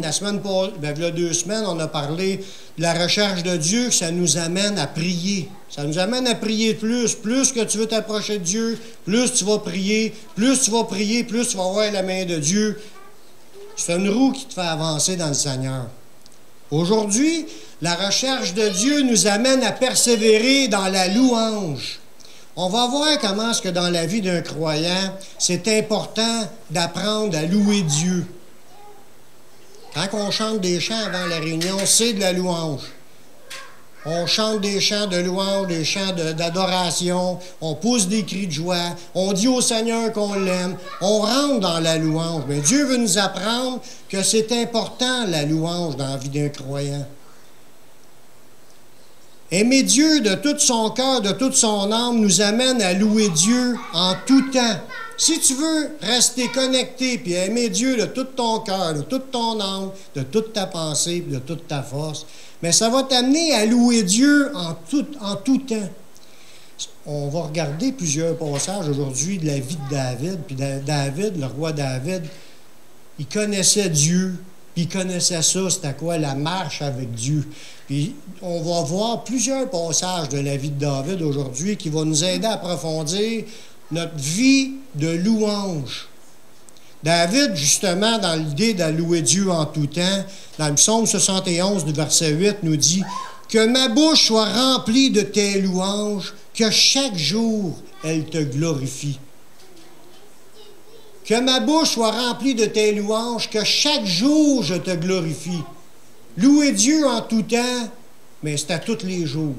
La semaine passée, il y a 2 semaines, on a parlé de la recherche de Dieu, que ça nous amène à prier. Ça nous amène à prier plus. Plus que tu veux t'approcher de Dieu, plus tu vas prier. Plus tu vas prier, plus tu vas voir la main de Dieu. C'est une roue qui te fait avancer dans le Seigneur. Aujourd'hui, la recherche de Dieu nous amène à persévérer dans la louange. On va voir comment est-ce que dans la vie d'un croyant, c'est important d'apprendre à louer Dieu. Quand on chante des chants avant la réunion, c'est de la louange. On chante des chants de louange, des chants d'adoration, on pousse des cris de joie, on dit au Seigneur qu'on l'aime, on rentre dans la louange. Mais Dieu veut nous apprendre que c'est important, la louange, dans la vie d'un croyant. Aimer Dieu de tout son cœur, de toute son âme, nous amène à louer Dieu en tout temps. Si tu veux rester connecté et aimer Dieu de tout ton cœur, de toute ton âme, de toute ta pensée, de toute ta force, mais ça va t'amener à louer Dieu en tout temps. On va regarder plusieurs passages aujourd'hui de la vie de David. Puis David, le roi David, il connaissait Dieu, puis il connaissait ça, c'était quoi? La marche avec Dieu. Puis on va voir plusieurs passages de la vie de David aujourd'hui qui vont nous aider à approfondir notre vie de louange. David, justement, dans l'idée de louer Dieu en tout temps, dans le psaume 71 du verset 8, nous dit « Que ma bouche soit remplie de tes louanges, que chaque jour elle te glorifie. » Que ma bouche soit remplie de tes louanges, que chaque jour je te glorifie. Louer Dieu en tout temps, mais c'est à tous les jours.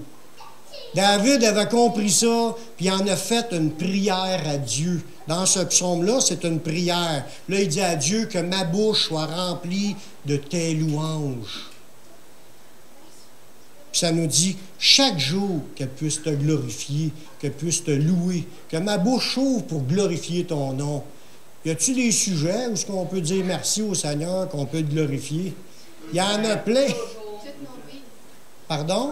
David avait compris ça, puis il en a fait une prière à Dieu. Dans ce psaume-là, c'est une prière. Là, il dit à Dieu que ma bouche soit remplie de tes louanges. Puis ça nous dit, chaque jour, qu'elle puisse te glorifier, qu'elle puisse te louer, que ma bouche s'ouvre pour glorifier ton nom. Y a-t-il des sujets où est-ce qu'on peut dire merci au Seigneur, qu'on peut te glorifier? Il y en a plein. Pardon?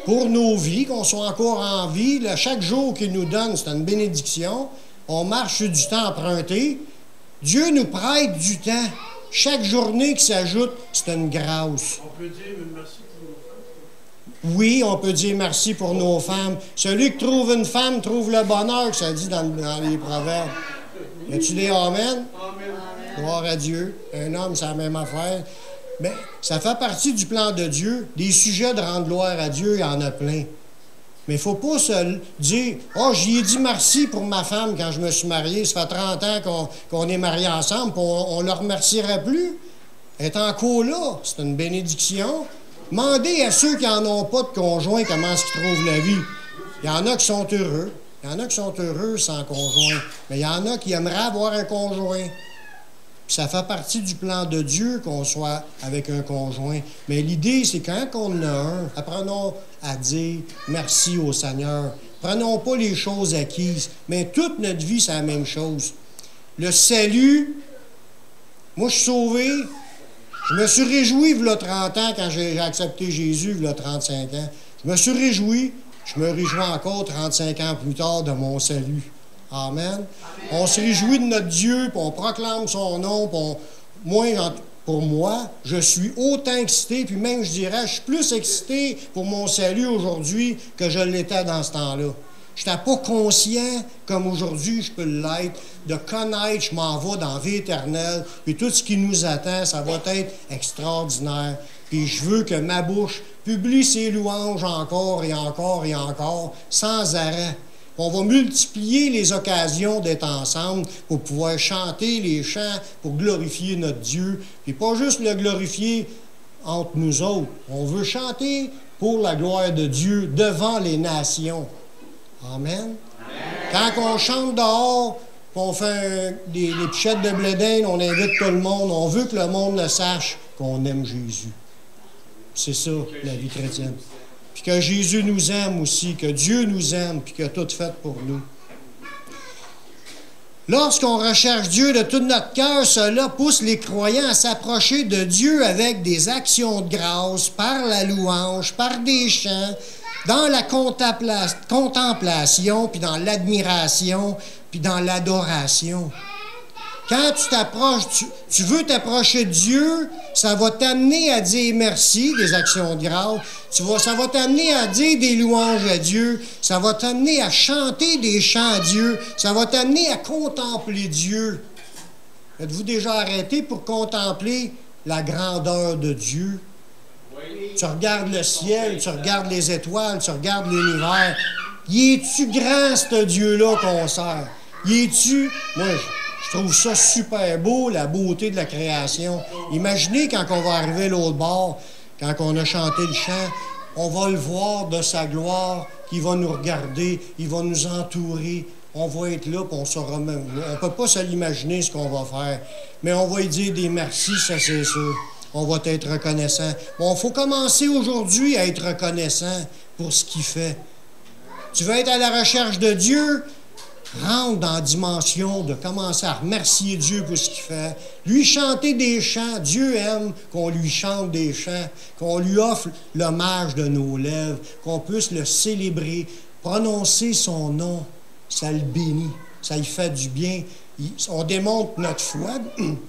Pour nos vies, qu'on soit encore en vie, là, chaque jour qu'il nous donne, c'est une bénédiction. On marche sur du temps emprunté. Dieu nous prête du temps. Chaque journée qui s'ajoute, c'est une grâce. On peut dire merci pour nos femmes? Oui, on peut dire merci pour nos femmes. Celui qui trouve une femme trouve le bonheur, que ça dit dans les proverbes. Y a-tu des amen? Amen. Gloire à Dieu. Un homme, c'est la même affaire. Mais ça fait partie du plan de Dieu. Des sujets de rendre gloire à Dieu, il y en a plein. Mais il ne faut pas se dire « Oh, j'y ai dit merci pour ma femme quand je me suis marié. Ça fait 30 ans qu'on est mariés ensemble, puis on ne le remercierait plus. » Elle est encore là. C'est une bénédiction. Demandez à ceux qui n'en ont pas de conjoint comment est-ce qu'ils trouvent la vie. Il y en a qui sont heureux. Il y en a qui sont heureux sans conjoint. Mais il y en a qui aimeraient avoir un conjoint. Puis ça fait partie du plan de Dieu qu'on soit avec un conjoint. Mais l'idée, c'est quand on en a un, apprenons à dire merci au Seigneur. Prenons pas les choses acquises. Mais toute notre vie, c'est la même chose. Le salut, moi, je suis sauvé. Je me suis réjoui, il y a 30 ans, quand j'ai accepté Jésus, il y a 35 ans. Je me suis réjoui. Je me réjouis encore 35 ans plus tard de mon salut. Amen. Amen. On se réjouit de notre Dieu, puis on proclame son nom. Pour moi, je suis autant excité, puis même, je dirais, je suis plus excité pour mon salut aujourd'hui que je l'étais dans ce temps-là. Je n'étais pas conscient, comme aujourd'hui je peux l'être, de connaître, je m'en vais dans la vie éternelle, puis tout ce qui nous attend, ça va être extraordinaire. Puis je veux que ma bouche publie ses louanges encore et encore et encore, sans arrêt. On va multiplier les occasions d'être ensemble pour pouvoir chanter les chants, pour glorifier notre Dieu. Puis pas juste le glorifier entre nous autres. On veut chanter pour la gloire de Dieu devant les nations. Amen. Quand on chante dehors, on fait des pichettes de blé d'Inde, on invite tout le monde. On veut que le monde le sache qu'on aime Jésus. C'est ça, la vie chrétienne. Puis que Jésus nous aime aussi, que Dieu nous aime, puis qu'il a tout fait pour nous. Lorsqu'on recherche Dieu de tout notre cœur, cela pousse les croyants à s'approcher de Dieu avec des actions de grâce, par la louange, par des chants, dans la contemplation, puis dans l'admiration, puis dans l'adoration. Quand tu t'approches, tu veux t'approcher de Dieu, ça va t'amener à dire merci, des actions de grâce. Ça va t'amener à dire des louanges à Dieu. Ça va t'amener à chanter des chants à Dieu. Ça va t'amener à contempler Dieu. Êtes-vous déjà arrêté pour contempler la grandeur de Dieu? Oui. Tu regardes le ciel, tu regardes les étoiles, tu regardes l'univers. Y es-tu grand, ce Dieu-là qu'on sert? Y es-tu... Moi, je trouve ça super beau, la beauté de la création. Imaginez quand on va arriver à l'autre bord, quand on a chanté le chant, on va le voir de sa gloire, qui va nous regarder, il va nous entourer. On va être là, puis on saura même. On ne peut pas se l'imaginer ce qu'on va faire. Mais on va lui dire des merci, ça c'est sûr. On va être reconnaissant. Bon, il faut commencer aujourd'hui à être reconnaissant pour ce qu'il fait. Tu veux être à la recherche de Dieu? Rentre dans la dimension de commencer à remercier Dieu pour ce qu'il fait. Lui chanter des chants. Dieu aime qu'on lui chante des chants, qu'on lui offre l'hommage de nos lèvres, qu'on puisse le célébrer, prononcer son nom. Ça le bénit, ça lui fait du bien. On démontre notre foi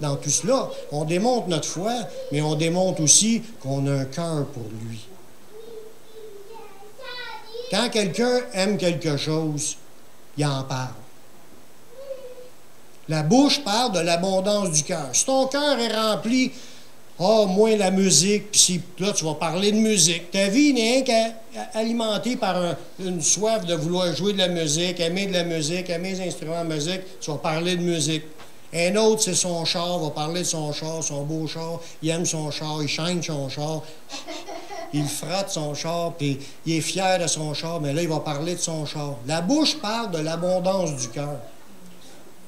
dans tout cela. On démontre notre foi, mais on démontre aussi qu'on a un cœur pour lui. Quand quelqu'un aime quelque chose, il en parle. La bouche parle de l'abondance du cœur. Si ton cœur est rempli, moins la musique, puis là, tu vas parler de musique. Ta vie n'est qu'alimentée par une soif de vouloir jouer de la musique, aimer les instruments de musique, tu vas parler de musique. Un autre, c'est son char, va parler de son char, son beau char, il aime son char, il chaîne son char, il frotte son char, puis il est fier de son char, mais là, il va parler de son char. La bouche parle de l'abondance du cœur.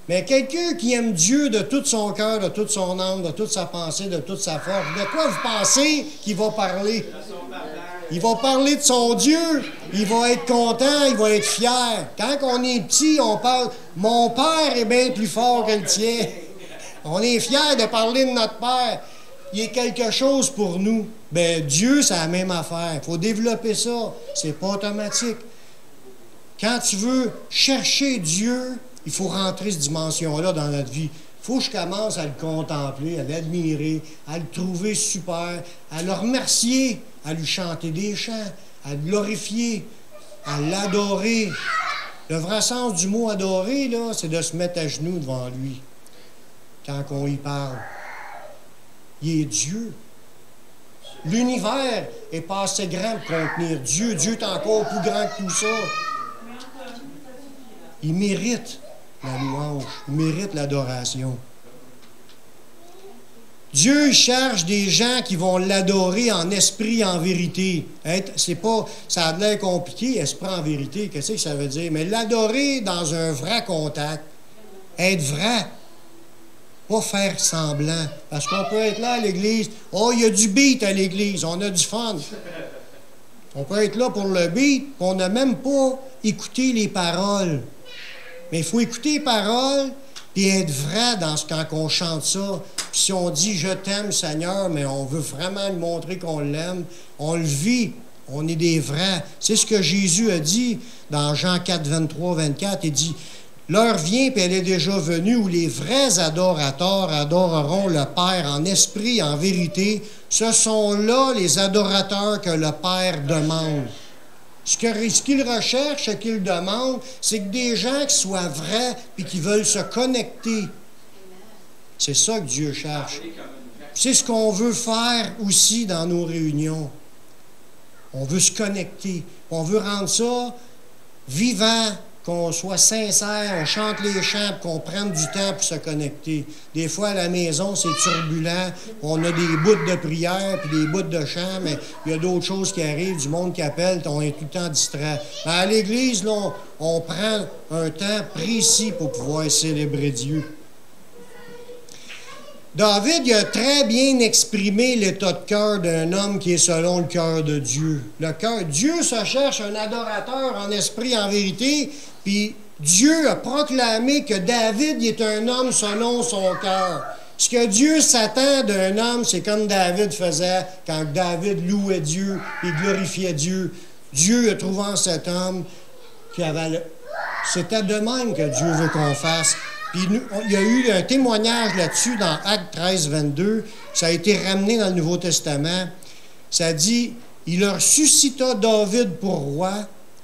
Mais quelqu'un qui aime Dieu de tout son cœur, de toute son âme, de toute sa pensée, de toute sa force, de quoi vous pensez qu'il va parler? Il va parler de son Dieu, il va être content, il va être fier. Quand on est petit, on parle « Mon Père est bien plus fort que le tien ». On est fier de parler de notre Père. Il est quelque chose pour nous. Bien, Dieu, c'est la même affaire. Il faut développer ça. C'est pas automatique. Quand tu veux chercher Dieu, il faut rentrer cette dimension-là dans notre vie. Il faut que je commence à le contempler, à l'admirer, à le trouver super, à le remercier, à lui chanter des chants, à le glorifier, à l'adorer. Le vrai sens du mot « adorer », là, c'est de se mettre à genoux devant lui quand on y parle. Il est Dieu. L'univers est pas assez grand pour contenir Dieu. Dieu est encore plus grand que tout ça. Il mérite la louange, il mérite l'adoration. Dieu cherche des gens qui vont l'adorer en esprit et en vérité. C'est pas, ça a l'air compliqué, esprit en vérité, qu'est-ce que ça veut dire? Mais l'adorer dans un vrai contact, être vrai, pas faire semblant. Parce qu'on peut être là à l'église, il y a du beat à l'église, on a du fun. On peut être là pour le beat, puis on n'a même pas écouté les paroles. Mais il faut écouter les paroles et être vrai quand on chante ça. Puis si on dit « Je t'aime, Seigneur », mais on veut vraiment lui montrer qu'on l'aime, on le vit, on est des vrais. C'est ce que Jésus a dit dans Jean 4, 23, 24. Il dit « L'heure vient, puis elle est déjà venue, où les vrais adorateurs adoreront le Père en esprit et en vérité. Ce sont là les adorateurs que le Père demande. » Ce qu'il recherche, ce qu'il demande, c'est que des gens qui soient vrais et qui veulent se connecter. C'est ça que Dieu cherche. C'est ce qu'on veut faire aussi dans nos réunions. On veut se connecter. On veut rendre ça vivant, qu'on soit sincère, on chante les chants, qu'on prenne du temps pour se connecter. Des fois, à la maison, c'est turbulent. On a des bouts de prière puis des bouts de chant, mais il y a d'autres choses qui arrivent, du monde qui appelle, on est tout le temps distrait. Mais à l'Église, là, on prend un temps précis pour pouvoir célébrer Dieu. David il a très bien exprimé l'état de cœur d'un homme qui est selon le cœur de Dieu. Le cœur, Dieu se cherche un adorateur en esprit, en vérité, puis Dieu a proclamé que David est un homme selon son cœur. Ce que Dieu s'attend d'un homme, c'est comme David faisait quand David louait Dieu et glorifiait Dieu. Dieu a trouvé en cet homme qui avait... C'était de même que Dieu veut qu'on fasse. Puis il y a eu un témoignage là-dessus dans Actes 13, 22. Ça a été ramené dans le Nouveau Testament. Ça dit, « Il leur suscita David pour roi,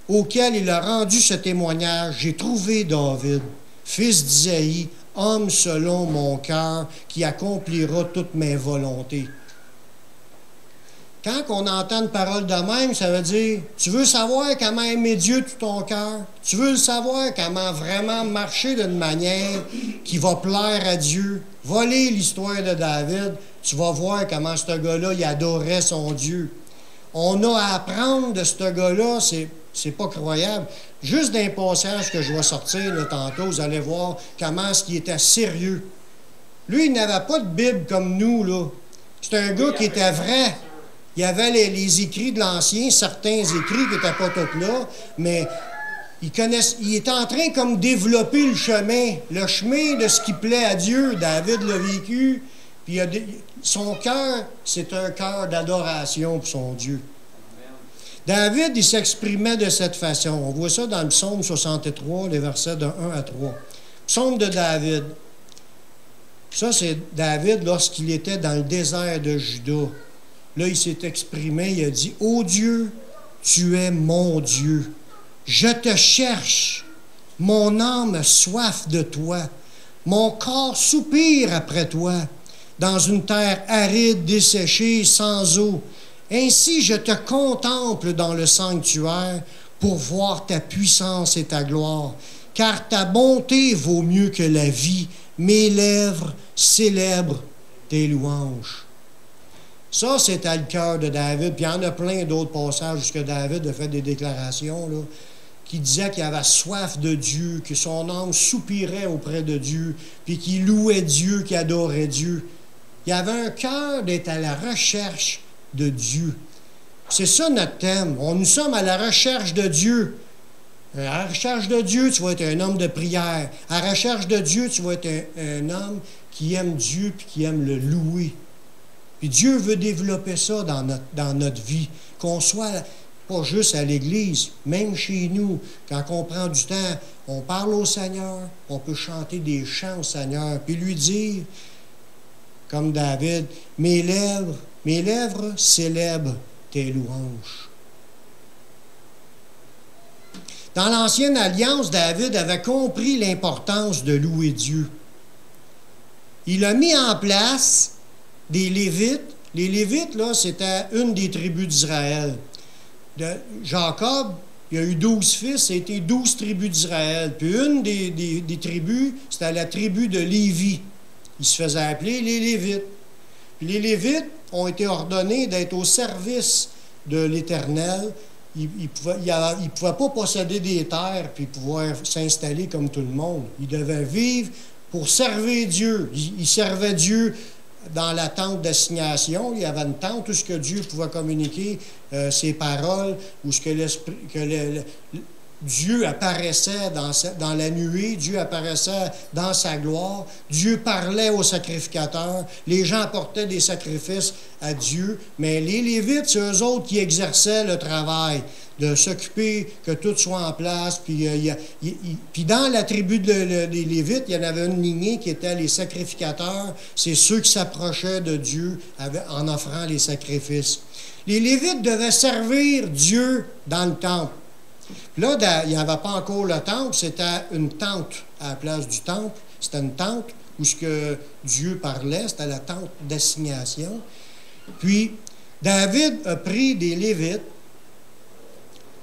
auquel il a rendu ce témoignage. J'ai trouvé David, fils d'Isaïe, homme selon mon cœur, qui accomplira toutes mes volontés. » Quand on entend une parole de même, ça veut dire, tu veux savoir comment aimer Dieu de tout ton cœur? Tu veux savoir comment vraiment marcher d'une manière qui va plaire à Dieu? Va lire l'histoire de David, tu vas voir comment ce gars-là, il adorait son Dieu. On a à apprendre de ce gars-là, c'est pas croyable. Juste d'un passage que je vais sortir là, tantôt, vous allez voir comment est-ce qu'il était sérieux. Lui, il n'avait pas de Bible comme nous, là. C'est un gars qui était vrai. Il y avait les écrits de l'Ancien, certains écrits qui n'étaient pas tous là, mais il était en train comme de développer le chemin de ce qui plaît à Dieu. David l'a vécu, puis son cœur, c'est un cœur d'adoration pour son Dieu. David, il s'exprimait de cette façon. On voit ça dans le psaume 63, les versets de 1 à 3. Psaume de David. Ça, c'est David lorsqu'il était dans le désert de Juda. Là, il s'est exprimé, il a dit, « Ô Dieu, tu es mon Dieu. Je te cherche. Mon âme a soif de toi. Mon corps soupire après toi, dans une terre aride, desséchée, sans eau. Ainsi, je te contemple dans le sanctuaire pour voir ta puissance et ta gloire. Car ta bonté vaut mieux que la vie. Mes lèvres célèbrent tes louanges. » Ça, c'était le cœur de David. Puis il y en a plein d'autres passages où David a fait des déclarations là, qui disaient qu'il avait soif de Dieu, que son âme soupirait auprès de Dieu, puis qu'il louait Dieu, qu'il adorait Dieu. Il avait un cœur d'être à la recherche de Dieu. C'est ça notre thème. Nous sommes à la recherche de Dieu. À la recherche de Dieu, tu vas être un homme de prière. À la recherche de Dieu, tu vas être un homme qui aime Dieu puis qui aime le louer. Puis Dieu veut développer ça dans notre vie, qu'on soit pas juste à l'Église, même chez nous, quand on prend du temps, on parle au Seigneur, on peut chanter des chants au Seigneur, puis lui dire, comme David, « Mes lèvres célèbrent tes louanges. » Dans l'Ancienne Alliance, David avait compris l'importance de louer Dieu. Il a mis en place des Lévites. Les Lévites, là, c'était une des tribus d'Israël. Jacob, il y a eu 12 fils, c'était 12 tribus d'Israël. Puis une des tribus, c'était la tribu de Lévi. Ils se faisaient appeler les Lévites. Puis les Lévites ont été ordonnés d'être au service de l'Éternel. Ils ne pouvaient pas posséder des terres puis pouvoir s'installer comme tout le monde. Ils devaient vivre pour servir Dieu. Ils servaient Dieu dans la tente d'assignation. Il y avait une tente où ce que Dieu pouvait communiquer ses paroles, où ce que Dieu apparaissait dans la nuée, Dieu apparaissait dans sa gloire, Dieu parlait aux sacrificateurs, les gens apportaient des sacrifices à Dieu, mais les Lévites, c'est eux autres qui exerçaient le travail de s'occuper que tout soit en place. Puis dans la tribu des Lévites, il y en avait une lignée qui était les sacrificateurs, c'est ceux qui s'approchaient de Dieu en offrant les sacrifices. Les Lévites devaient servir Dieu dans le temple. Là, il n'y avait pas encore le temple, c'était une tente à la place du temple. C'était une tente où ce que Dieu parlait, c'était la tente d'assignation. Puis, David a pris des Lévites.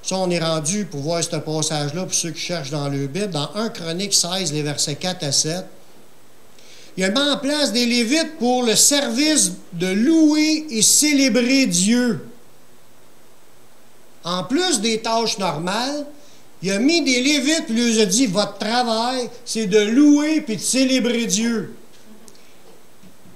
Ça, on est rendu pour voir ce passage-là, pour ceux qui cherchent dans le Bible, dans 1 Chronique 16, les versets 4 à 7. Il a mis en place des Lévites pour le service de louer et célébrer Dieu. En plus des tâches normales, il a mis des Lévites et il lui a dit, votre travail, c'est de louer et de célébrer Dieu.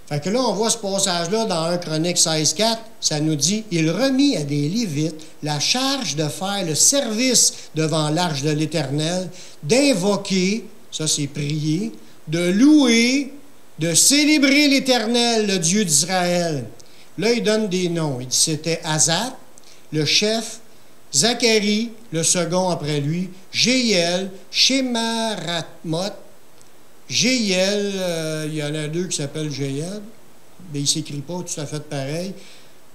Fait que là, on voit ce passage-là dans 1 Chronique 16, 4, ça nous dit, il remit à des Lévites la charge de faire le service devant l'arche de l'Éternel, d'invoquer, ça c'est prier, de louer, de célébrer l'Éternel, le Dieu d'Israël. Là, il donne des noms. Il dit c'était Asaph, le chef, Zacharie, le second après lui, Jéhiel, Shemarathmoth, Jéiel, il y en a deux qui s'appellent Jéiel, mais il ne s'écrit pas tout à fait pareil.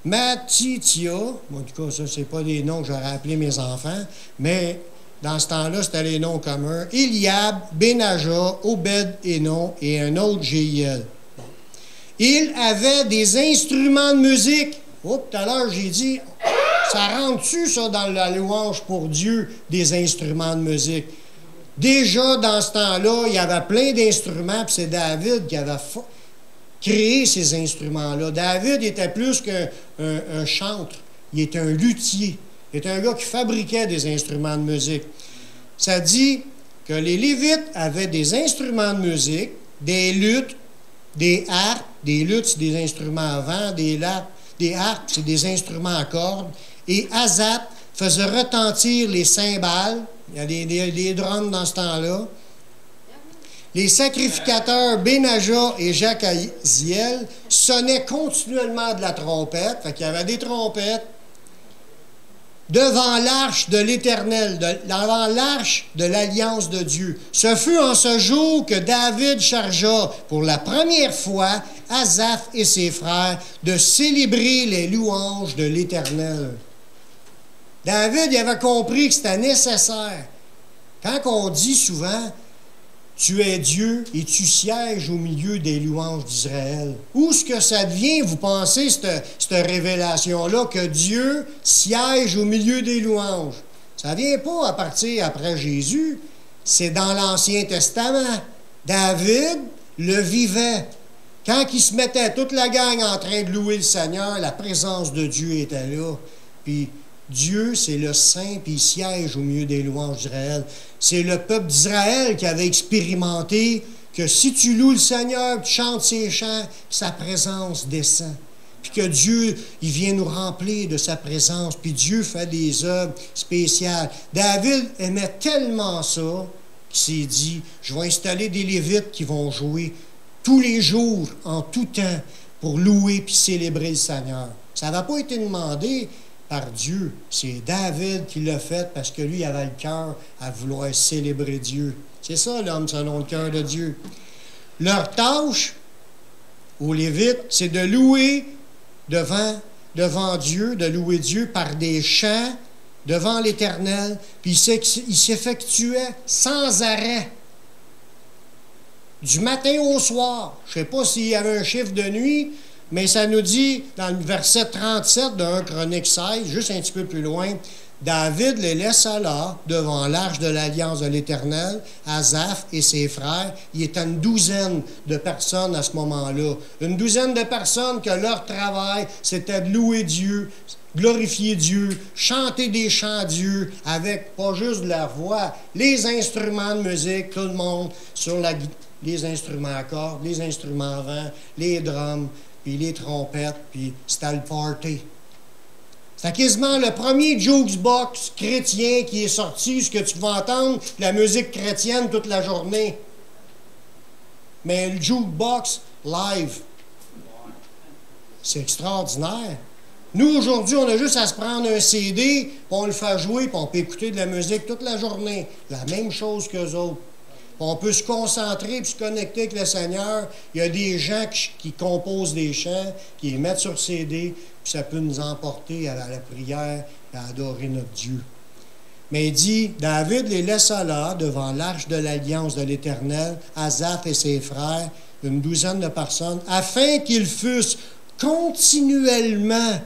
Matitia, en tout cas, ça, c'est pas des noms que j'aurais appelés mes enfants, mais dans ce temps-là, c'était les noms communs. Eliab, Benaja, Obed-Énon et un autre Jéiel. Il avait des instruments de musique. Oh, tout à l'heure, j'ai dit, ça rentre-tu, ça, dans la louange pour Dieu, des instruments de musique? Déjà, dans ce temps-là, il y avait plein d'instruments, puis c'est David qui avait créé ces instruments-là. David était plus qu'un chantre. Il était un luthier. Il était un gars qui fabriquait des instruments de musique. Ça dit que les Lévites avaient des instruments de musique, des luttes, des harpes. Des luttes, c'est des instruments à vent. Des harpes, c'est des instruments à cordes. Et Asaph faisait retentir les cymbales. Il y a des drums dans ce temps-là. Les sacrificateurs Benaja et Jacaziel sonnaient continuellement de la trompette. Fait qu'il y avait des trompettes devant l'arche de l'Éternel, devant l'arche de l'Alliance de Dieu. Ce fut en ce jour que David chargea pour la première fois Asaph et ses frères de célébrer les louanges de l'Éternel. David il avait compris que c'était nécessaire. Quand on dit souvent « Tu es Dieu et tu sièges au milieu des louanges d'Israël », où est-ce que ça devient, vous pensez, cette révélation-là, que Dieu siège au milieu des louanges? Ça ne vient pas à partir après Jésus, c'est dans l'Ancien Testament. David le vivait. Quand il se mettait toute la gang en train de louer le Seigneur, la présence de Dieu était là. Puis Dieu, c'est le Saint, puis il siège au milieu des louanges d'Israël. C'est le peuple d'Israël qui avait expérimenté que si tu loues le Seigneur, tu chantes ses chants, sa présence descend. Puis que Dieu, il vient nous remplir de sa présence, puis Dieu fait des œuvres spéciales. David aimait tellement ça qu'il s'est dit, je vais installer des Lévites qui vont jouer tous les jours, en tout temps, pour louer puis célébrer le Seigneur. Ça n'a pas été demandé par Dieu. C'est David qui l'a fait parce que lui, il avait le cœur à vouloir célébrer Dieu. C'est ça, l'homme selon le cœur de Dieu. Leur tâche aux Lévites, c'est de louer devant Dieu, de louer Dieu par des chants devant l'Éternel, puis il s'effectuait sans arrêt. Du matin au soir. Je ne sais pas s'il y avait un chiffre de nuit, mais ça nous dit, dans le verset 37 de 1 Chronique 16, juste un petit peu plus loin, David les laissa là, devant l'arche de l'Alliance de l'Éternel, Asaph et ses frères. Il était une douzaine de personnes à ce moment-là. Une douzaine de personnes que leur travail, c'était de louer Dieu, glorifier Dieu, chanter des chants à Dieu, avec pas juste de la voix, les instruments de musique, tout le monde, sur les instruments à cordes, les instruments à vent, les drums, puis les trompettes, puis c'était le party. C'était quasiment le premier jukebox chrétien qui est sorti, ce que tu vas entendre, la musique chrétienne toute la journée. Mais le jukebox live, c'est extraordinaire. Nous, aujourd'hui, on a juste à se prendre un CD, puis on le fait jouer, puis on peut écouter de la musique toute la journée. La même chose qu'eux autres. On peut se concentrer et se connecter avec le Seigneur. Il y a des gens qui composent des chants, qui les mettent sur CD, puis ça peut nous emporter à la prière et à adorer notre Dieu. Mais il dit, David les laissa là, devant l'arche de l'Alliance de l'Éternel, Asaph et ses frères, une douzaine de personnes, afin qu'ils fussent continuellement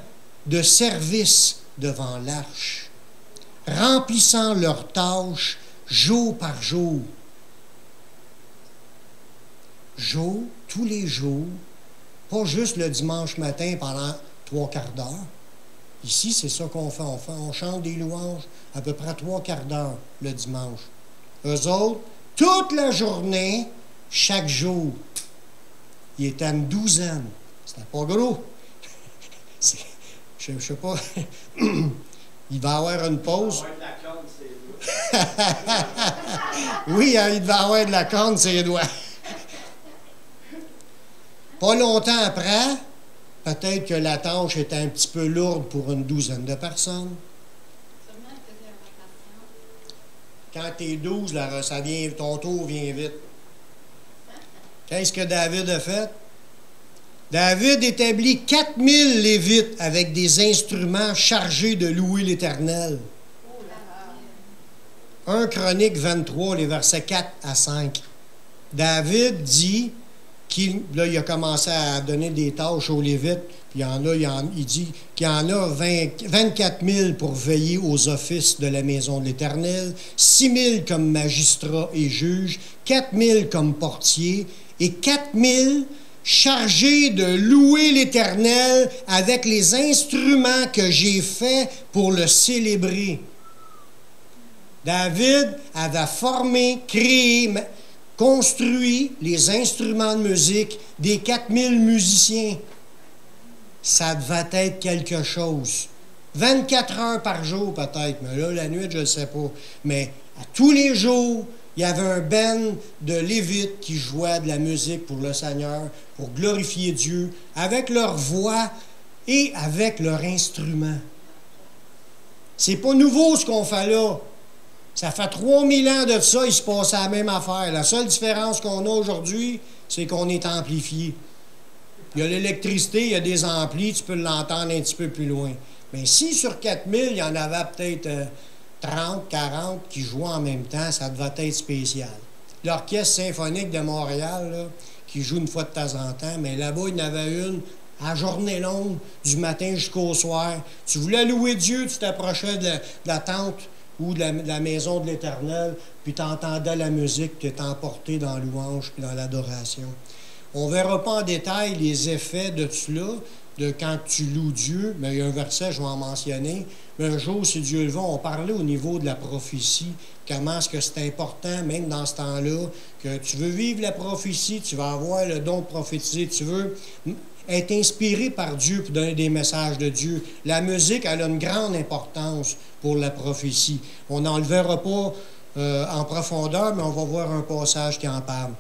de service devant l'arche, remplissant leurs tâches jour par jour. Jour, tous les jours, pas juste le dimanche matin pendant 3/4 d'heure. Ici, c'est ça qu'on fait. On chante des louanges à peu près 3/4 d'heure le dimanche. Eux autres, toute la journée, chaque jour. Il était à une douzaine. C'était pas gros. Je sais pas. Il va y avoir une pause. Oui, hein, il devait avoir de la corne sur les doigts. Pas longtemps après, peut-être que la tâche était un petit peu lourde pour une douzaine de personnes. Quand tu es 12, là, ça vient, ton tour vient vite. Qu'est-ce que David a fait? David établit 4000 Lévites avec des instruments chargés de louer l'Éternel. 1 Chronique 23, les versets 4 à 5. David dit qu'il a commencé à donner des tâches aux Lévites. Puis il dit qu'il y en a 24 000 pour veiller aux offices de la maison de l'Éternel, 6 000 comme magistrats et juges, 4 000 comme portiers et 4 000 chargés de louer l'Éternel avec les instruments que j'ai faits pour le célébrer. David avait formé, créé, construit les instruments de musique des 4000 musiciens. Ça devait être quelque chose. 24 heures par jour peut-être, mais là, la nuit, je ne sais pas. Mais à tous les jours, il y avait un band de Lévites qui jouait de la musique pour le Seigneur, pour glorifier Dieu, avec leur voix et avec leur instrument. C'est pas nouveau ce qu'on fait là. Ça fait 3000 ans de ça, il se passait la même affaire. La seule différence qu'on a aujourd'hui, c'est qu'on est amplifié. Il y a l'électricité, il y a des amplis, tu peux l'entendre un petit peu plus loin. Mais si sur 4000, il y en avait peut-être 30, 40 qui jouaient en même temps, ça devait être spécial. L'Orchestre symphonique de Montréal, là, qui joue une fois de temps en temps, mais là-bas, il y en avait une à journée longue, du matin jusqu'au soir. Tu voulais louer Dieu, tu t'approchais de la tente ou de la maison de l'Éternel, puis tu entendais la musique, tu étais emporté dans la louange et dans l'adoration. On ne verra pas en détail les effets de cela, de quand tu loues Dieu, mais il y a un verset, je vais en mentionner. Mais un jour, si Dieu le veut, on parlait au niveau de la prophétie, comment est-ce que c'est important, même dans ce temps-là, que tu veux vivre la prophétie, tu vas avoir le don de prophétiser, tu veux être inspiré par Dieu pour donner des messages de Dieu. La musique, elle a une grande importance pour la prophétie. On n'en le verra pas en profondeur, mais on va voir un passage qui en parle.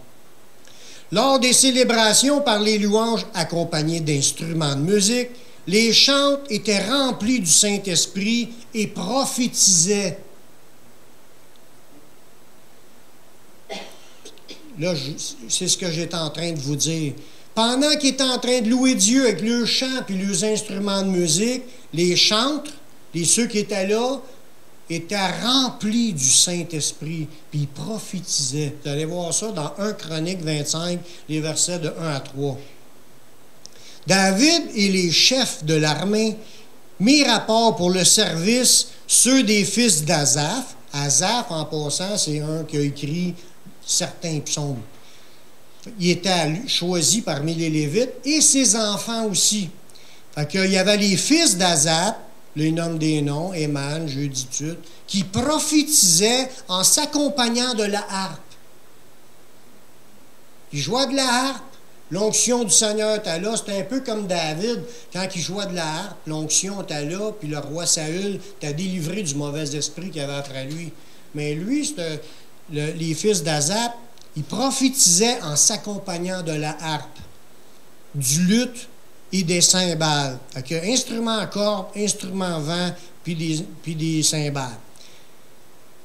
Lors des célébrations par les louanges accompagnées d'instruments de musique, les chantres étaient remplis du Saint-Esprit et prophétisaient. Là, c'est ce que j'étais en train de vous dire. Pendant qu'ils étaient en train de louer Dieu avec leurs chants et leurs instruments de musique, les chantres, ceux qui étaient là, étaient remplis du Saint-Esprit, puis ils prophétisaient. Vous allez voir ça dans 1 Chronique 25, les versets de 1 à 3. David et les chefs de l'armée mirent à part pour le service ceux des fils d'Asaph. Asaph, en passant, c'est un qui a écrit certains psaumes. Il était choisi parmi les Lévites et ses enfants aussi. Fait qu'il y avait les fils d'Asaph, les noms des noms, Éman, Jeduthun, qui prophétisaient en s'accompagnant de la harpe. Ils jouaient de la harpe. L'onction du Seigneur était là. C'était un peu comme David, quand il jouait de la harpe. L'onction était là, puis le roi Saül t'a délivré du mauvais esprit qu'il avait après lui. Mais lui, les fils d'Asaph, ils prophétisaient en s'accompagnant de la harpe, du luth et des cymbales. Fait que instrument à cordes, instrument à vent, puis des cymbales.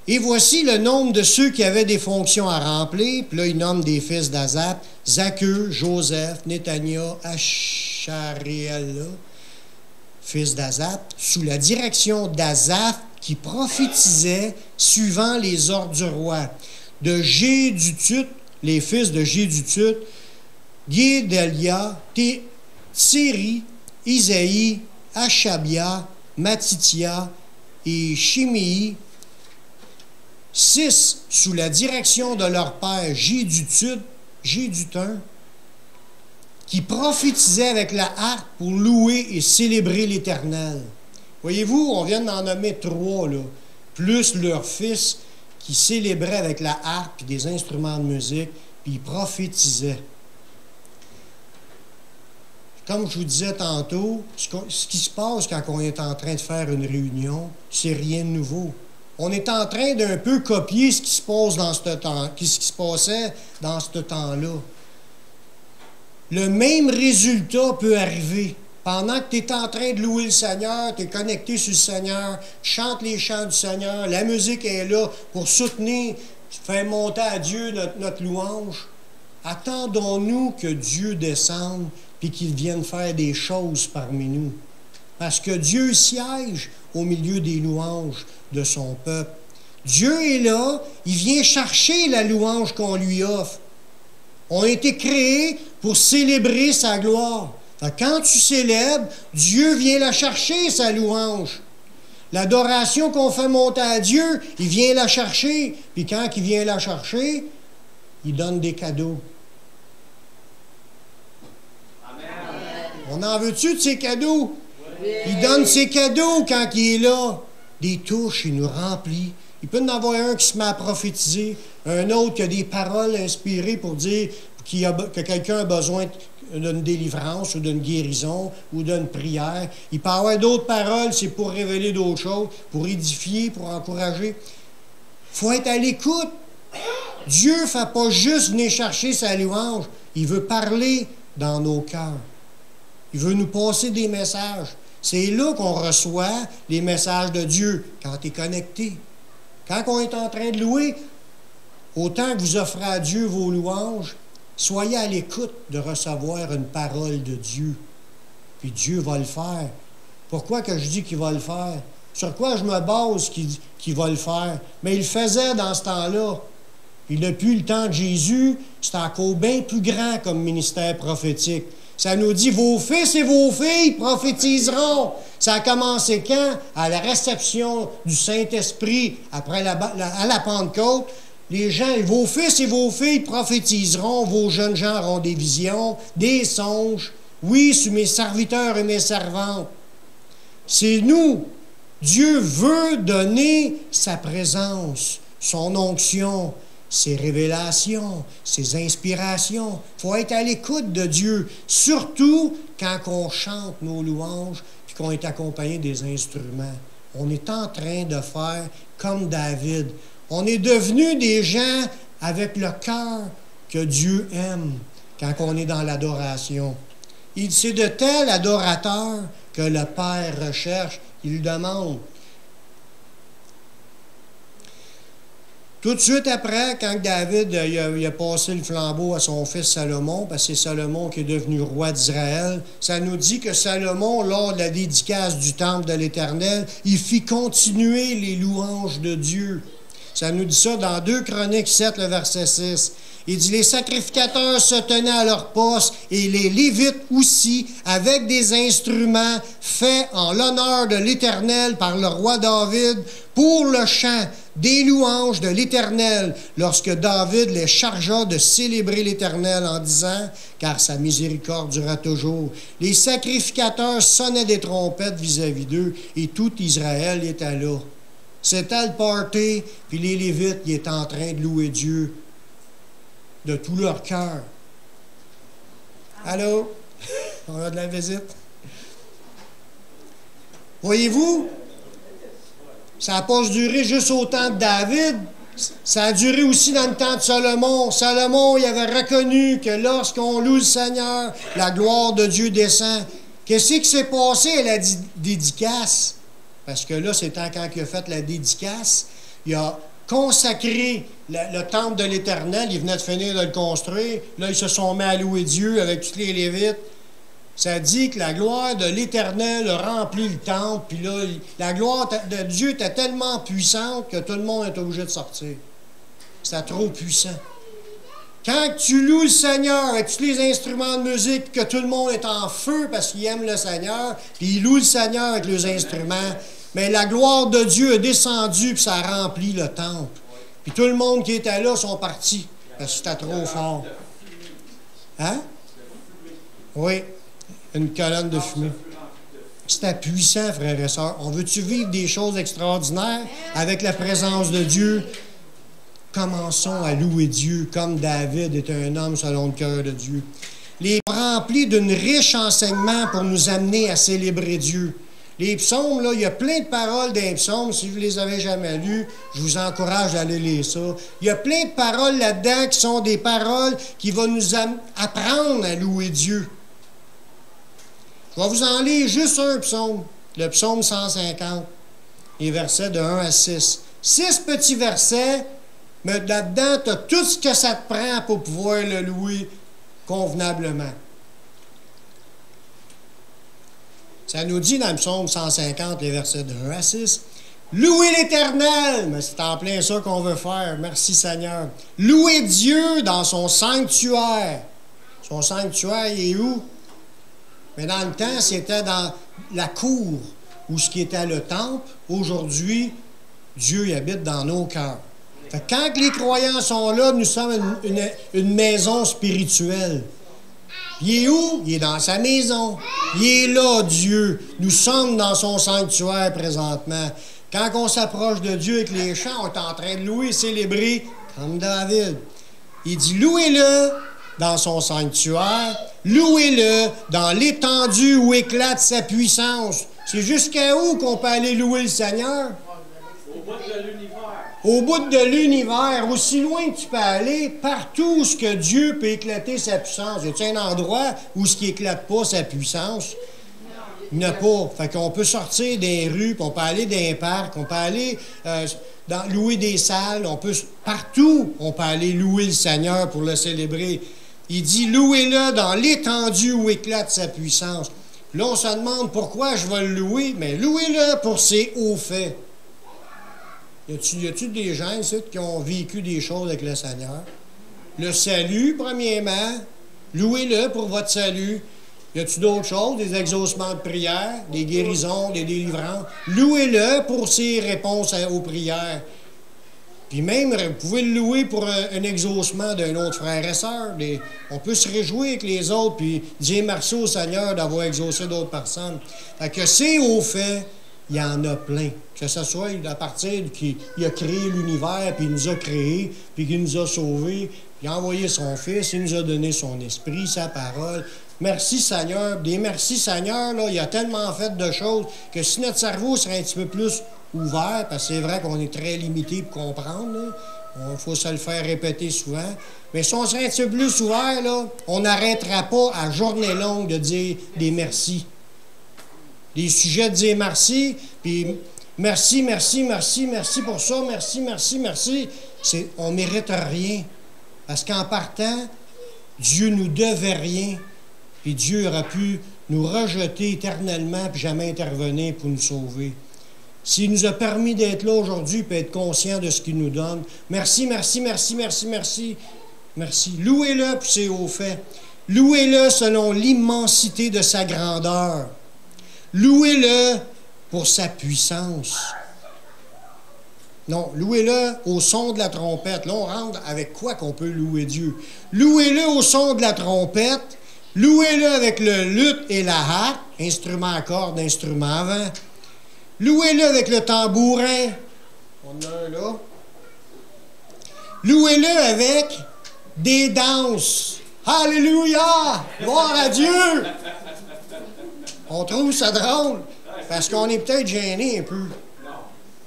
Et voici le nombre de ceux qui avaient des fonctions à remplir. Puis là, il nomme des fils d'Asaph, Zaccur, Joseph, Néthania, Acharéala, fils d'Asaph, sous la direction d'Asaph, qui prophétisait suivant les ordres du roi. De Jeduthun, les fils de Jeduthun, Guédalia, Tsiri, Isaïe, Achabia, Matithia et Shimei, 6 sous la direction de leur père Jeduthun, qui prophétisaient avec la harpe pour louer et célébrer l'Éternel. Voyez-vous, on vient d'en nommer 3, là, plus leurs fils qui célébraient avec la harpe et des instruments de musique, puis ils prophétisaient. Comme je vous disais tantôt, ce qui se passe quand on est en train de faire une réunion, c'est rien de nouveau. On est en train d'un peu copier ce qui se passe dans ce temps, ce qui se passait dans ce temps-là. Le même résultat peut arriver. Pendant que tu es en train de louer le Seigneur, tu es connecté sur le Seigneur, tu chantes les chants du Seigneur, la musique est là pour soutenir, faire monter à Dieu notre louange. Attendons-nous que Dieu descende puis qu'il vienne faire des choses parmi nous. Parce que Dieu siège au milieu des louanges de son peuple. Dieu est là, il vient chercher la louange qu'on lui offre. On a été créés pour célébrer sa gloire. Quand tu célèbres, Dieu vient la chercher, sa louange. L'adoration qu'on fait monter à Dieu, il vient la chercher. Puis quand il vient la chercher, il donne des cadeaux. Amen. On en veut-tu de ces cadeaux? Oui. Il donne ses cadeaux quand il est là. Des touches, il nous remplit. Il peut y en avoir un qui se met à prophétiser, un autre qui a des paroles inspirées pour dire que quelqu'un a besoin d'une délivrance ou d'une guérison ou d'une prière. Il peut y avoir d'autres paroles, c'est pour révéler d'autres choses, pour édifier, pour encourager. Il faut être à l'écoute. Dieu ne fait pas juste venir chercher sa louange. Il veut parler dans nos cœurs. Il veut nous passer des messages. C'est là qu'on reçoit les messages de Dieu, quand tu es connecté. Quand on est en train de louer, autant que vous offrez à Dieu vos louanges, soyez à l'écoute de recevoir une parole de Dieu. Puis Dieu va le faire. Pourquoi que je dis qu'il va le faire? Sur quoi je me base qu'il va le faire? Mais il le faisait dans ce temps-là. Puis depuis le temps de Jésus, c'est encore bien plus grand comme ministère prophétique. Ça nous dit, vos fils et vos filles prophétiseront. Ça a commencé quand? À la réception du Saint-Esprit, après à la Pentecôte. Les gens, vos fils et vos filles prophétiseront, vos jeunes gens auront des visions, des songes. Oui, sur mes serviteurs et mes servantes. C'est nous. Dieu veut donner sa présence, son onction, ses révélations, ses inspirations. Il faut être à l'écoute de Dieu, surtout quand on chante nos louanges et qu'on est accompagné des instruments. On est en train de faire comme David. On est devenus des gens avec le cœur que Dieu aime quand on est dans l'adoration. C'est de tel adorateur que le Père recherche, il demande. Tout de suite après, quand David il a passé le flambeau à son fils Salomon, parce que c'est Salomon qui est devenu roi d'Israël, ça nous dit que Salomon, lors de la dédicace du temple de l'Éternel, il fit continuer les louanges de Dieu. Ça nous dit ça dans 2 Chroniques 7, le verset 6. Il dit, les sacrificateurs se tenaient à leur poste et les Lévites aussi, avec des instruments faits en l'honneur de l'Éternel par le roi David, pour le chant des louanges de l'Éternel, lorsque David les chargea de célébrer l'Éternel en disant, car sa miséricorde durera toujours. Les sacrificateurs sonnaient des trompettes vis-à-vis d'eux et tout Israël était là. C'était le party, puis les Lévites, ils étaient en train de louer Dieu de tout leur cœur. Allô? On a de la visite. Voyez-vous? Ça n'a pas duré juste au temps de David. Ça a duré aussi dans le temps de Salomon. Salomon, il avait reconnu que lorsqu'on loue le Seigneur, la gloire de Dieu descend. Qu'est-ce qui s'est passé à la dédicace? Parce que là, c'est quand il a fait la dédicace, il a consacré le temple de l'Éternel. Il venait de finir de le construire. Là, ils se sont mis à louer Dieu avec tous les Lévites. Ça dit que la gloire de l'Éternel a rempli le temple. Puis là, la gloire de Dieu était tellement puissante que tout le monde est obligé de sortir. C'était trop puissant. Quand tu loues le Seigneur avec tous les instruments de musique, que tout le monde est en feu parce qu'il aime le Seigneur, puis il loue le Seigneur avec les instruments, mais la gloire de Dieu est descendue, puis ça a rempli le temple. Puis tout le monde qui était là sont partis, parce que c'était trop fort. Hein? Oui, une colonne de fumée. C'était puissant, frères et sœurs. On veut-tu vivre des choses extraordinaires avec la présence de Dieu? Commençons à louer Dieu comme David est un homme selon le cœur de Dieu. Les remplis d'un riche enseignement pour nous amener à célébrer Dieu. Les psaumes, là, il y a plein de paroles dans les psaumes. Si vous ne les avez jamais lus, je vous encourage à aller lire ça. Il y a plein de paroles là-dedans qui sont des paroles qui vont nous apprendre à louer Dieu. Je vais vous en lire juste un psaume, le psaume 150, les versets de 1 à 6. 6 petits versets Mais là-dedans, tu as tout ce que ça te prend pour pouvoir le louer convenablement. Ça nous dit dans le psaume 150, les versets de 1 à 6, « Louez l'Éternel! » Mais c'est en plein ça qu'on veut faire. Merci Seigneur. « Louez Dieu dans son sanctuaire. » Son sanctuaire, il est où? Mais dans le temps, c'était dans la cour, où ce qui était le temple. Aujourd'hui, Dieu il habite dans nos cœurs. Fait que quand les croyants sont là, nous sommes une maison spirituelle. Il est où? Il est dans sa maison. Il est là, Dieu. Nous sommes dans son sanctuaire présentement. Quand on s'approche de Dieu avec les chants, on est en train de louer, célébrer, comme David. Il dit, louez-le dans son sanctuaire, louez-le dans l'étendue où éclate sa puissance. C'est jusqu'à où qu'on peut aller louer le Seigneur? Au bout de l'univers. Au bout de l'univers, aussi loin que tu peux aller, partout où ce que Dieu peut éclater sa puissance. Y a-t-il un endroit où ce qui éclate pas sa puissance? Il n'y en a pas. Fait qu'on peut sortir des rues, puis on peut aller dans les parcs, on peut aller louer des salles, partout, on peut aller louer le Seigneur pour le célébrer. Il dit, louez-le dans l'étendue où éclate sa puissance. Là, on se demande pourquoi je vais le louer, mais louez-le pour ses hauts faits. Y a-t-il des gens ici qui ont vécu des choses avec le Seigneur? Le salut, premièrement. Louez-le pour votre salut. Y a-t-il d'autres choses? Des exaucements de prière, des guérisons, des délivrances? Louez-le pour ses réponses aux prières. Puis même, vous pouvez le louer pour un exaucement d'un autre frère et sœur. On peut se réjouir avec les autres, puis dire merci au Seigneur d'avoir exaucé d'autres personnes. Fait que c'est au fait, il y en a plein. Que ce soit à partir qu'il a créé l'univers, puis il nous a créés, puis qu'il nous a sauvés, puis il a envoyé son Fils, il nous a donné son esprit, sa parole. Merci Seigneur. Des merci Seigneur, là, il a tellement fait de choses que si notre cerveau serait un petit peu plus ouvert, parce que c'est vrai qu'on est très limité pour comprendre, il faut se le faire répéter souvent, mais si on serait un petit peu plus ouvert, là, on n'arrêtera pas à journée longue de dire des merci. Des sujets de dire merci, puis merci, merci, merci, merci pour ça, merci, merci, merci. On ne mérite rien. Parce qu'en partant, Dieu nous devait rien. Puis Dieu aurait pu nous rejeter éternellement puis jamais intervenir pour nous sauver. S'il nous a permis d'être là aujourd'hui et être conscient de ce qu'il nous donne, merci, merci, merci, merci, merci, merci. Louez-le pour ses hauts faits. Louez-le selon l'immensité de sa grandeur. Louez-le pour sa puissance. Non, louez-le au son de la trompette. Là, on rentre avec quoi qu'on peut louer Dieu? Louez-le au son de la trompette. Louez-le avec le luth et la harpe, instrument à cordes, instrument à vent. Louez-le avec le tambourin. On en a un là. Louez-le avec des danses. Alléluia! Gloire à Dieu! On trouve ça drôle, parce qu'on est peut-être gêné un peu.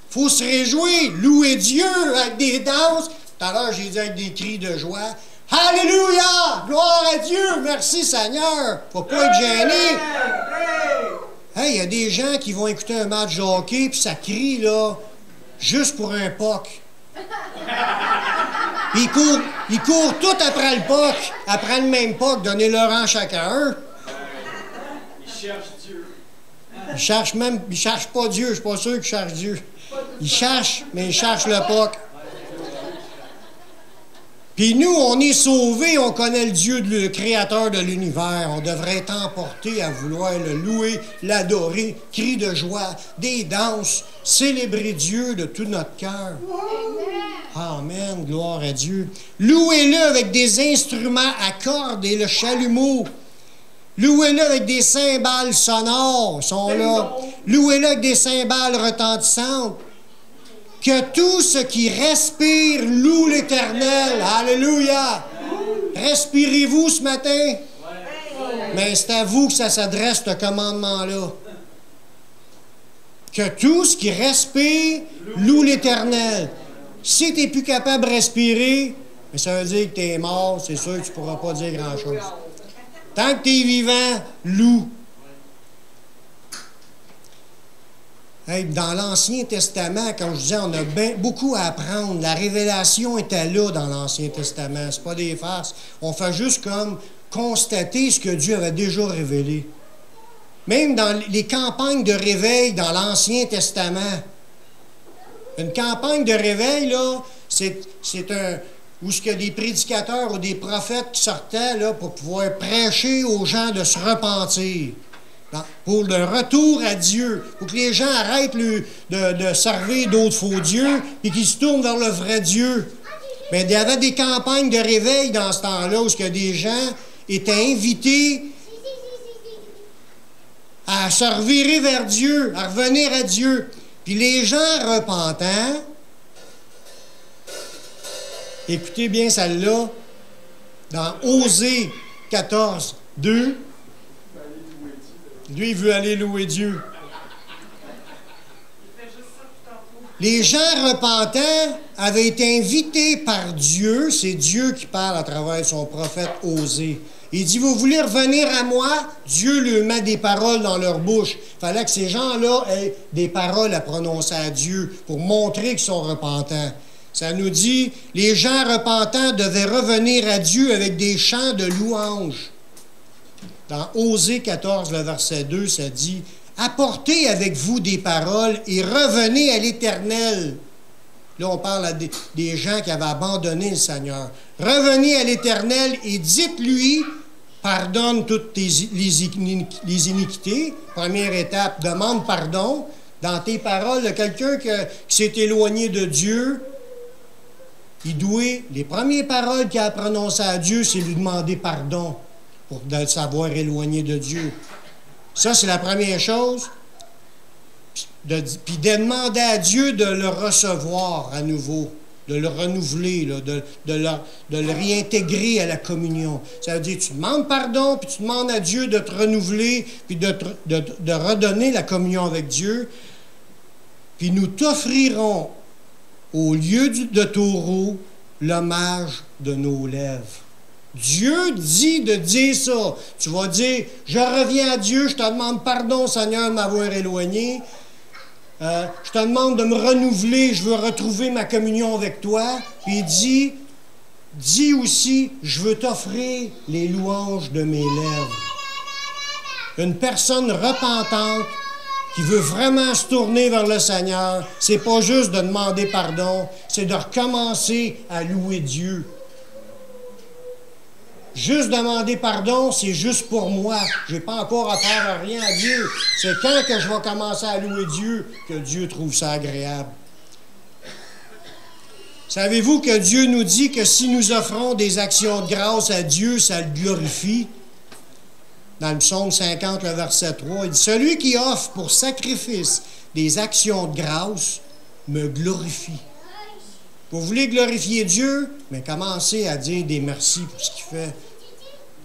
Faut se réjouir, louer Dieu avec des danses. Tout à l'heure, j'ai dit avec des cris de joie. Alléluia! Gloire à Dieu! Merci Seigneur! Faut pas être gêné. Hey, il y a des gens qui vont écouter un match de hockey, puis ça crie, là, juste pour un puck. Ils courent tout après le puck, après le même puck, donnez-leur un chacun. Ils cherchent Dieu. Ils cherchent pas Dieu, je suis pas sûr qu'ils cherchent Dieu. Ils cherchent, mais ils cherchent le puck. Puis nous, on est sauvés, on connaît le Dieu, le créateur de l'univers. On devrait être emporté à vouloir le louer, l'adorer, cris de joie, des danses, célébrer Dieu de tout notre cœur. Amen, gloire à Dieu. Louez-le avec des instruments à cordes et le chalumeau. Louez-le avec des cymbales sonores, sont là. Louez-le avec des cymbales retentissantes. Que tout ce qui respire loue l'Éternel. Alléluia! Respirez-vous ce matin? Mais c'est à vous que ça s'adresse, ce commandement-là. Que tout ce qui respire loue l'Éternel. Si tu n'es plus capable de respirer, mais ça veut dire que tu es mort, c'est sûr que tu ne pourras pas dire grand-chose. Tant que tu es vivant, loue. Hey, dans l'Ancien Testament, comme je disais, on a beaucoup à apprendre. La révélation était là dans l'Ancien Testament. C'est pas des farces. On fait juste comme constater ce que Dieu avait déjà révélé. Même dans les campagnes de réveil dans l'Ancien Testament. Une campagne de réveil, là, c'est un... où ce que des prédicateurs ou des prophètes qui sortaient là, pour pouvoir prêcher aux gens de se repentir. Pour le retour à Dieu, pour que les gens arrêtent de servir d'autres faux dieux et qu'ils se tournent vers le vrai Dieu. Mais il y avait des campagnes de réveil dans ce temps-là où ce que des gens étaient invités à se revirer vers Dieu, à revenir à Dieu. Puis les gens repentants, écoutez bien celle-là, dans Osée 14, 2, lui, il veut aller louer Dieu. Les gens repentants avaient été invités par Dieu, c'est Dieu qui parle à travers son prophète Osée. Il dit, vous voulez revenir à moi? Dieu lui met des paroles dans leur bouche. Il fallait que ces gens-là aient des paroles à prononcer à Dieu pour montrer qu'ils sont repentants. Ça nous dit, les gens repentants devaient revenir à Dieu avec des chants de louange. Dans Osée 14, le verset 2, ça dit, « Apportez avec vous des paroles et revenez à l'Éternel. » Là, on parle à des gens qui avaient abandonné le Seigneur. « Revenez à l'Éternel et dites-lui, pardonne toutes les iniquités. » Première étape, demande pardon. Dans tes paroles, de quelqu'un qui s'est éloigné de Dieu, il doit, les premières paroles qu'il a prononcées à Dieu, c'est lui demander pardon pour savoir éloigné de Dieu. Ça, c'est la première chose. Puis de demander à Dieu de le recevoir à nouveau, de le renouveler, là, de le réintégrer à la communion. Ça veut dire, tu demandes pardon, puis tu demandes à Dieu de te renouveler, puis de redonner la communion avec Dieu. Puis nous t'offrirons, au lieu de taureau, l'hommage de nos lèvres. Dieu dit de dire ça. Tu vas dire, je reviens à Dieu, je te demande pardon, Seigneur, de m'avoir éloigné. Je te demande de me renouveler, je veux retrouver ma communion avec toi. Puis il dis aussi, je veux t'offrir les louanges de mes lèvres. Une personne repentante qui veut vraiment se tourner vers le Seigneur, c'est pas juste de demander pardon, c'est de recommencer à louer Dieu. Juste demander pardon, c'est juste pour moi. Je n'ai pas encore à faire rien à Dieu. C'est quand que je vais commencer à louer Dieu que Dieu trouve ça agréable. Savez-vous que Dieu nous dit que si nous offrons des actions de grâce à Dieu, ça le glorifie? Dans le psaume 50, le verset 3, il dit « Celui qui offre pour sacrifice des actions de grâce me glorifie. » Vous voulez glorifier Dieu? Mais commencez à dire des merci pour ce qu'il fait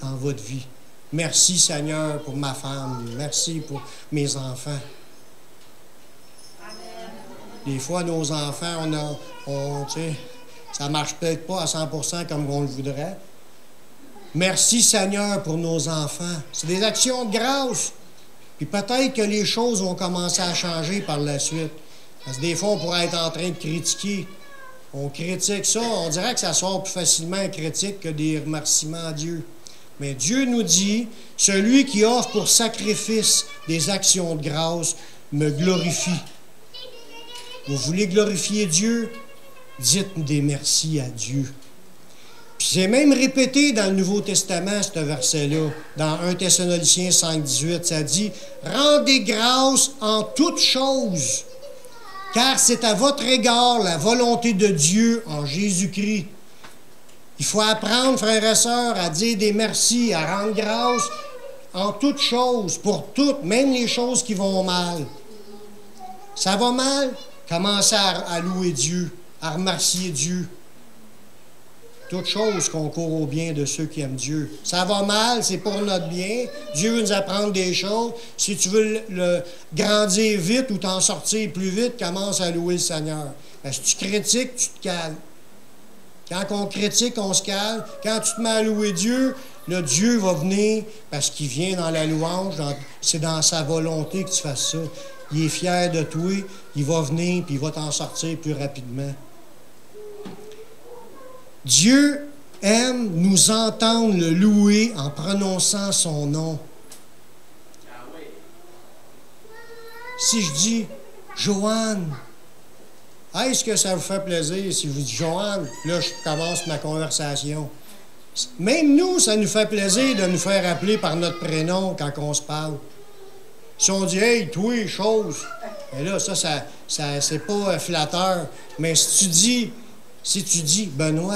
dans votre vie. Merci Seigneur pour ma femme. Merci pour mes enfants. Amen. Des fois, nos enfants, ça ne marche peut-être pas à 100% comme on le voudrait. Merci Seigneur pour nos enfants. C'est des actions de grâce. Puis peut-être que les choses vont commencer à changer par la suite. Parce que des fois, on pourrait être en train de critiquer. On critique ça, on dirait que ça sort plus facilement un critique que des remerciements à Dieu. Mais Dieu nous dit, celui qui offre pour sacrifice des actions de grâce me glorifie. Vous voulez glorifier Dieu? Dites des merci à Dieu. Puis c'est même répété dans le Nouveau Testament, ce verset-là. Dans 1 Thessaloniciens 5, 18, ça dit, « Rendez grâce en toutes choses, car c'est à votre égard la volonté de Dieu en Jésus-Christ. » Il faut apprendre, frères et sœurs, à dire des merci, à rendre grâce en toutes choses, pour toutes, même les choses qui vont mal. Ça va mal? Commencez à louer Dieu, à remercier Dieu. Toutes choses concourent au bien de ceux qui aiment Dieu. Ça va mal, c'est pour notre bien. Dieu veut nous apprendre des choses. Si tu veux le grandir vite ou t'en sortir plus vite, commence à louer le Seigneur. Si tu critiques, tu te calmes. Quand on critique, on se calme. Quand tu te mets à louer Dieu, le Dieu va venir parce qu'il vient dans la louange. C'est dans sa volonté que tu fasses ça. il est fier de toi, il va venir puis il va t'en sortir plus rapidement. Dieu aime nous entendre le louer en prononçant son nom. Si je dis « Joanne », est-ce que ça vous fait plaisir si je vous dis « Joanne », là je commence ma conversation. Même nous, ça nous fait plaisir de nous faire appeler par notre prénom quand on se parle. Si on dit « Hey, toi, chose », et là, ça c'est pas flatteur. Mais si tu dis « Benoît »,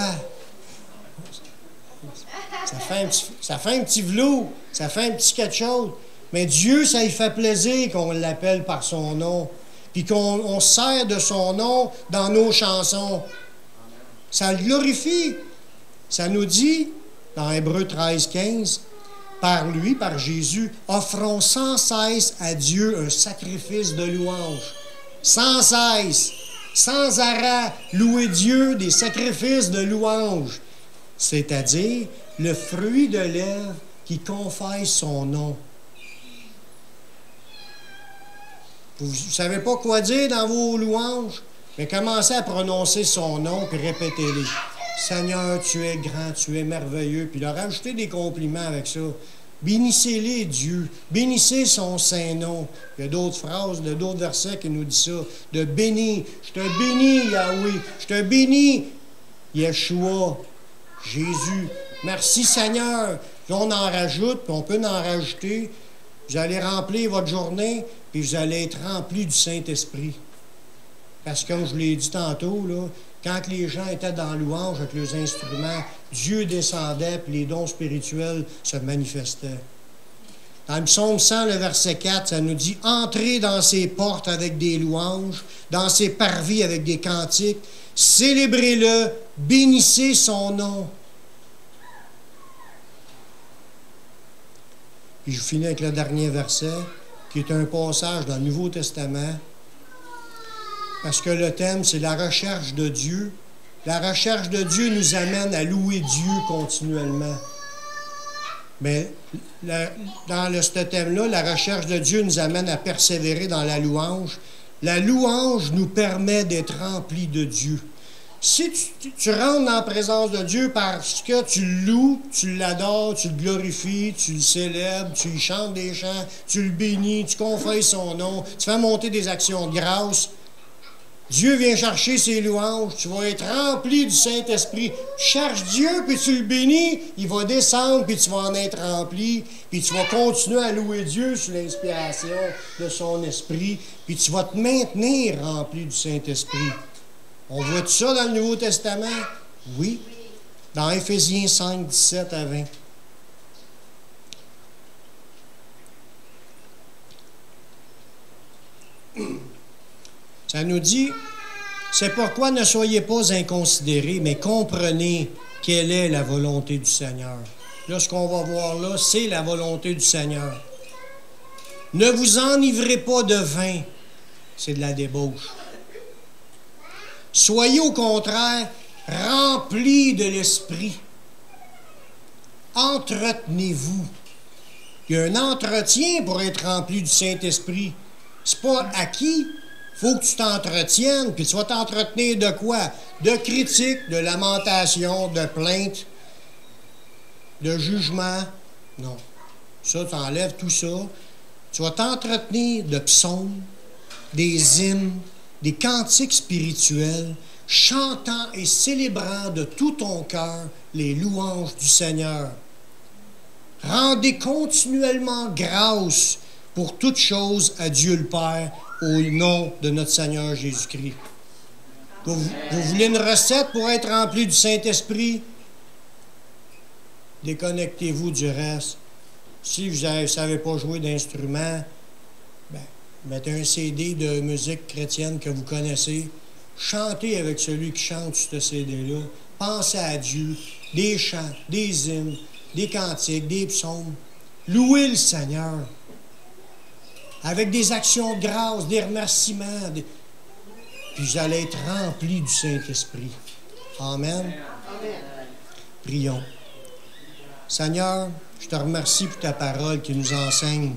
ça fait un petit velours, ça fait un petit quelque chose. Mais Dieu, ça lui fait plaisir qu'on l'appelle par son nom. Puis qu'on sert de son nom dans nos chansons. Ça le glorifie. Ça nous dit, dans Hébreux 13:15, par lui, par Jésus, offrons sans cesse à Dieu un sacrifice de louange. Sans cesse, sans arrêt, louer Dieu des sacrifices de louange. C'est-à-dire le fruit de lèvres qui confesse son nom. Vous ne savez pas quoi dire dans vos louanges? Mais commencez à prononcer son nom puis répétez-les. Seigneur, tu es grand, tu es merveilleux. Puis leur ajoutez des compliments avec ça. Bénissez-les, Dieu. Bénissez son Saint-Nom. Il y a d'autres phrases, d'autres versets qui nous disent ça. De bénir. Je te bénis, Yahweh. Je te bénis, Yeshua, Jésus. Merci, Seigneur. Puis on en rajoute, puis on peut en rajouter. Vous allez remplir votre journée, puis vous allez être remplis du Saint-Esprit. Parce que, comme je l'ai dit tantôt, là, quand les gens étaient dans la louange avec leurs instruments, Dieu descendait, puis les dons spirituels se manifestaient. Dans le psaume 100, le verset 4, ça nous dit « Entrez dans ses portes avec des louanges, dans ses parvis avec des cantiques, célébrez-le, bénissez son nom. » Puis je finis avec le dernier verset, qui est un passage dans le Nouveau Testament, parce que le thème, c'est la recherche de Dieu. La recherche de Dieu nous amène à louer Dieu continuellement. Mais dans ce thème-là, la recherche de Dieu nous amène à persévérer dans la louange. La louange nous permet d'être remplis de Dieu. Si tu rentres dans la présence de Dieu parce que tu le loues, tu l'adores, tu le glorifies, tu le célèbres, tu lui chantes des chants, tu le bénis, tu confesses son nom, tu fais monter des actions de grâce, Dieu vient chercher ses louanges, tu vas être rempli du Saint-Esprit. Tu cherches Dieu, puis tu le bénis, il va descendre, puis tu vas en être rempli, puis tu vas continuer à louer Dieu sous l'inspiration de son Esprit, puis tu vas te maintenir rempli du Saint-Esprit. On voit tout ça dans le Nouveau Testament? Oui. Dans Éphésiens 5, 17 à 20. Ça nous dit, c'est pourquoi ne soyez pas inconsidérés, mais comprenez quelle est la volonté du Seigneur. Là, ce qu'on va voir là, c'est la volonté du Seigneur. Ne vous enivrez pas de vin, c'est de la débauche. Soyez au contraire remplis de l'Esprit. Entretenez-vous. Il y a un entretien pour être rempli du Saint-Esprit. C'est pas acquis. Il faut que tu t'entretiennes, puis tu vas t'entretenir de quoi? De critiques, de lamentations, de plaintes, de jugements. Non. Ça, tu enlèves tout ça. Tu vas t'entretenir de psaumes, des hymnes, des cantiques spirituels, chantant et célébrant de tout ton cœur les louanges du Seigneur. Rendez continuellement grâce pour toutes choses à Dieu le Père, au nom de notre Seigneur Jésus-Christ. Vous voulez une recette pour être rempli du Saint-Esprit? Déconnectez-vous du reste. Si vous ne savez pas jouer d'instrument, mettez un CD de musique chrétienne que vous connaissez. Chantez avec celui qui chante sur ce CD-là. Pensez à Dieu. Des chants, des hymnes, des cantiques, des psaumes. Louez le Seigneur. Avec des actions de grâce, des remerciements. Puis vous allez être remplis du Saint-Esprit. Amen. Amen. Prions. Seigneur, je te remercie pour ta parole qui nous enseigne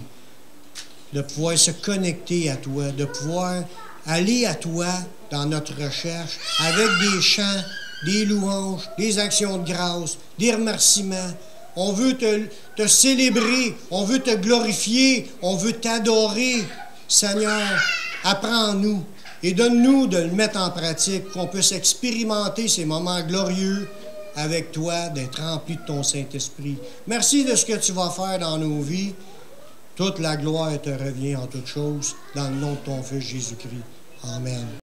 de pouvoir se connecter à toi, de pouvoir aller à toi dans notre recherche avec des chants, des louanges, des actions de grâce, des remerciements. On veut te célébrer, on veut te glorifier, on veut t'adorer. Seigneur, apprends-nous et donne-nous de le mettre en pratique, qu'on puisse expérimenter ces moments glorieux avec toi, d'être rempli de ton Saint-Esprit. Merci de ce que tu vas faire dans nos vies. Toute la gloire te revient en toutes choses, dans le nom de ton Fils Jésus-Christ. Amen.